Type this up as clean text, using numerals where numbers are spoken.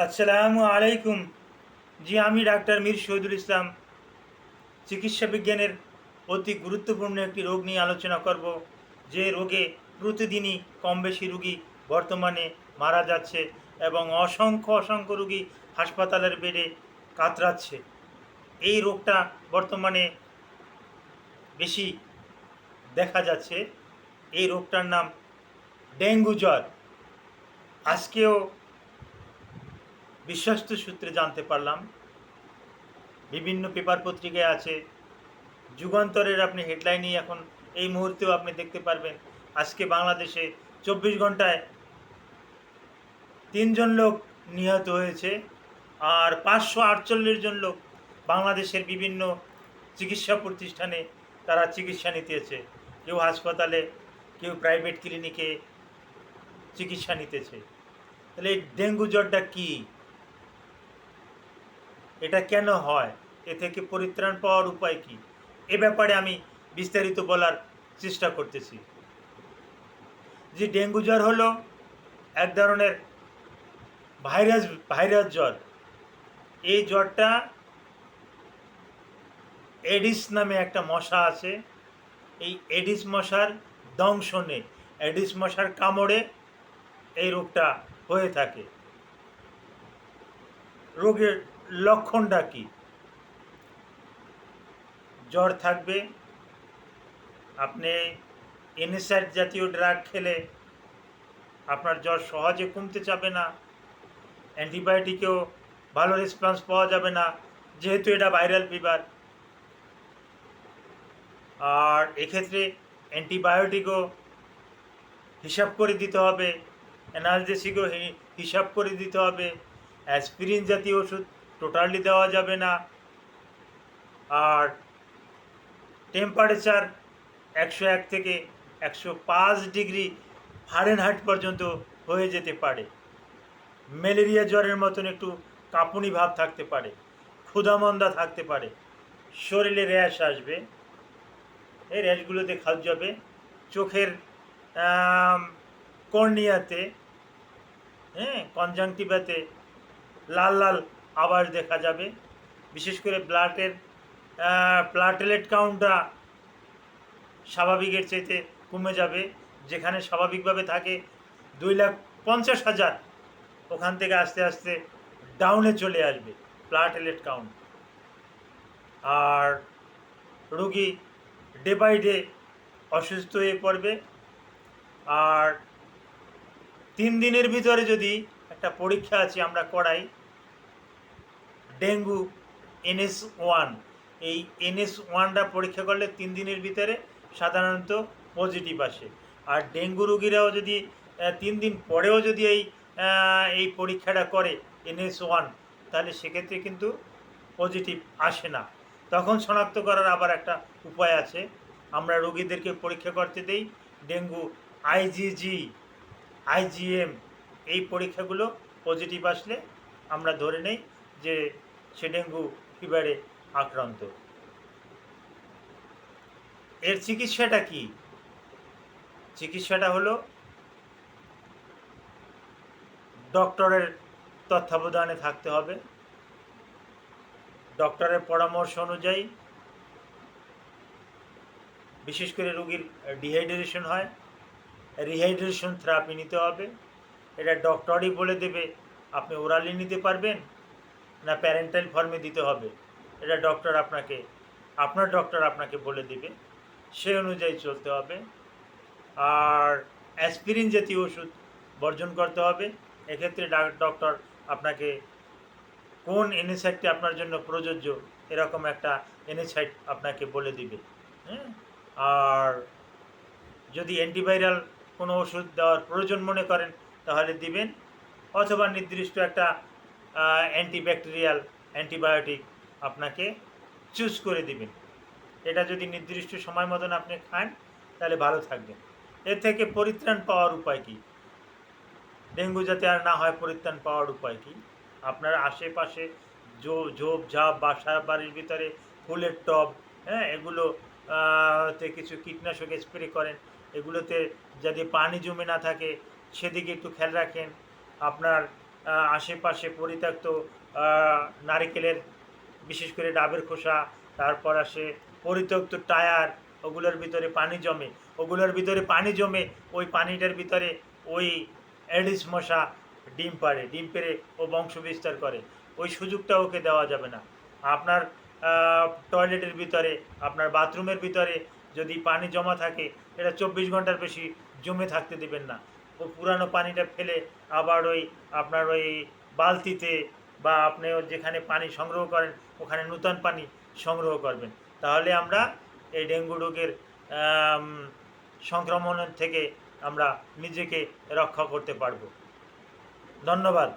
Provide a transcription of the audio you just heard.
আসসালামু আলাইকুম। জি, আমি ডাক্তার মীর শহীদুল ইসলাম চিকিৎসা বিজ্ঞানের অতি গুরুত্বপূর্ণ একটি রোগ নিয়ে আলোচনা করব, যে রোগে প্রতিদিনই কম বেশি রুগী বর্তমানে মারা যাচ্ছে এবং অসংখ্য অসংখ্য রুগী হাসপাতালের বেডে কাতরাচ্ছে। এই রোগটা বর্তমানে বেশি দেখা যাচ্ছে। এই রোগটার নাম ডেঙ্গু জ্বর। আজকেও বিশ্বস্ত সূত্রে জানতে পারলাম, বিভিন্ন পেপার পত্রিকায় আছে, যুগান্তরের আপনি হেডলাইনই এখন এই মুহূর্তেও আপনি দেখতে পারবেন, আজকে বাংলাদেশে 24 ঘন্টায় 3 জন লোক নিহত হয়েছে আর 548 জন লোক বাংলাদেশের বিভিন্ন চিকিৎসা প্রতিষ্ঠানে তারা চিকিৎসা নিতেছে। কেউ হাসপাতালে, কেউ প্রাইভেট ক্লিনিকে চিকিৎসা নিতেছে। তাহলে এই ডেঙ্গু জ্বরটা কী, এটা কেন হয়, এ থেকে পরিত্রাণ পাওয়ার উপায় কী, এ ব্যাপারে আমি বিস্তারিত বলার চেষ্টা করতেছি। যে ডেঙ্গু জ্বর হলো এক ধরনের ভাইরাস ভাইরাস জ্বর। এই জ্বরটা এডিস নামে একটা মশা আছে, এই এডিস মশার দংশনে, এডিস মশার কামড়ে এই রোগটা হয়ে থাকে। রোগের লক্ষণটা কি? জ্বর থাকবে, আপনি এনএসআইড জাতীয় ড্রাগ খেলে আপনার জ্বর সহজে কমতে চাবে না, অ্যান্টিবায়োটিকেও ভালো রেসপন্স পাওয়া যাবে না, যেহেতু এটা ভাইরাল ফিভার। আর এক্ষেত্রে অ্যান্টিবায়োটিকও হিসাব করে দিতে হবে, অ্যানালজেসিকও হিসাব করে দিতে হবে, অ্যাসপিরিন জাতীয় ওষুধ টোটালি দেওয়া যাবে না। আর টেম্পারেচার 101 থেকে 105 ডিগ্রি ফারেনহাইট পর্যন্ত হয়ে যেতে পারে। ম্যালেরিয়া জ্বরের মতন একটু কাঁপুনি ভাব থাকতে পারে, ক্ষুধামন্দা থাকতে পারে, শরীরে র্যাশ আসবে, এই র্যাশগুলোতে খাওয়া যাবে, চোখের কর্নিয়াতে, কনজাংটিভাতে লাল লাল আভাস দেখা যাবে। বিশেষ করে প্লাটেলেট কাউন্টটা স্বাভাবিকের চাইতে কমে যাবে। যেখানে স্বাভাবিকভাবে থাকে 2,50,000, ওখান থেকে আস্তে আস্তে ডাউনে চলে আসবে প্লাটেলেট কাউন্ট। আর রোগী ডে বাই ডে অসুস্থ হয়ে পড়বে। আর 3 দিনের ভিতরে যদি একটা পরীক্ষা আছে আমরা করাই, ডেঙ্গু NS1, এই NS1টা পরীক্ষা করলে 3 দিনের ভিতরে সাধারণত পজিটিভ আসে। আর ডেঙ্গু রোগীরাও যদি 3 দিন পরেও যদি এই পরীক্ষাটা করে NS1, তাহলে সেক্ষেত্রে কিন্তু পজিটিভ আসে না। তখন শনাক্ত করার আবার একটা উপায় আছে, আমরা রোগীদেরকে পরীক্ষা করতে দেই ডেঙ্গু IgG, IgM, এই পরীক্ষাগুলো পজিটিভ আসলে আমরা ধরে নেই যে সে ডেঙ্গু ফিভারে আক্রান্ত। এর চিকিৎসাটা কি? চিকিৎসাটা হলো ডক্টরের তত্ত্বাবধানে থাকতে হবে। ডক্টরের পরামর্শ অনুযায়ী, বিশেষ করে রোগীর ডিহাইড্রেশন হয়, রিহাইড্রেশন থেরাপি নিতে হবে। এটা ডক্টরই বলে দেবে আপনি ওরালি নিতে পারবেন না প্যারেন্টাল ফর্মে দিতে হবে। এটা আপনার ডক্টর আপনাকে বলে দেবে, সেই অনুযায়ী চলতে হবে। আর অ্যাসপিরিন জাতীয় ওষুধ বর্জন করতে হবে। এক্ষেত্রে ডক্টর আপনাকে কোন এনএসআইডটি আপনার জন্য প্রযোজ্য, এরকম একটা এনএসআইড আপনাকে বলে দিবে। আর যদি অ্যান্টিভাইরাল কোনো ওষুধ দেওয়ার প্রয়োজন মনে করেন তাহলে দিবেন, অথবা নির্দিষ্ট একটা অ্যান্টিব্যাকটেরিয়াল অ্যান্টিবায়োটিক আপনাকে চুজ করে দিবেন। এটা যদি নির্দিষ্ট সময় মতন আপনি খান তাহলে ভালো থাকবেন। এর থেকে পরিত্রাণ পাওয়ার উপায় কী, ডেঙ্গু যাতে আর না হয় পরিত্রাণ পাওয়ার উপায় কী? আপনার আশেপাশে ঝোপ ঝাপ, বাসা বাড়ির ভিতরে ফুলের টব, এগুলো তে কিছু কীটনাশক স্প্রে করেন। এগুলোতে যদি পানি জমে না থাকে সেদিকে একটু খেয়াল রাখেন। আপনার আশেপাশে পরিত্যক্ত নারিকেলের, বিশেষ করে ডাবের খোসা, তারপর আসে পরিত্যক্ত টায়ার, ওগুলোর ভিতরে পানি জমে, ওগুলোর ভিতরে পানি জমে, ওই পানিটার ভিতরে ওই অ্যাডিস মশা ডিম পাড়ে, ডিম পেড়ে ও বংশ বিস্তার করে। ওই সুযোগটা ওকে দেওয়া যাবে না। আপনার টয়লেটের ভিতরে, আপনার বাথরুমের ভিতরে যদি পানি জমা থাকে, এটা 24 ঘন্টার বেশি জমে থাকতে দেবেন না। ও পুরানো পানিটা ফেলে আবার ওই আপনার ওই বালতিতে বা আপনি যেখানে পানি সংগ্রহ করেন ওখানে নূতন পানি সংগ্রহ করবেন। তাহলে আমরা এই ডেঙ্গু রোগের সংক্রমণ থেকে আমরা নিজেকে রক্ষা করতে পারব। ধন্যবাদ।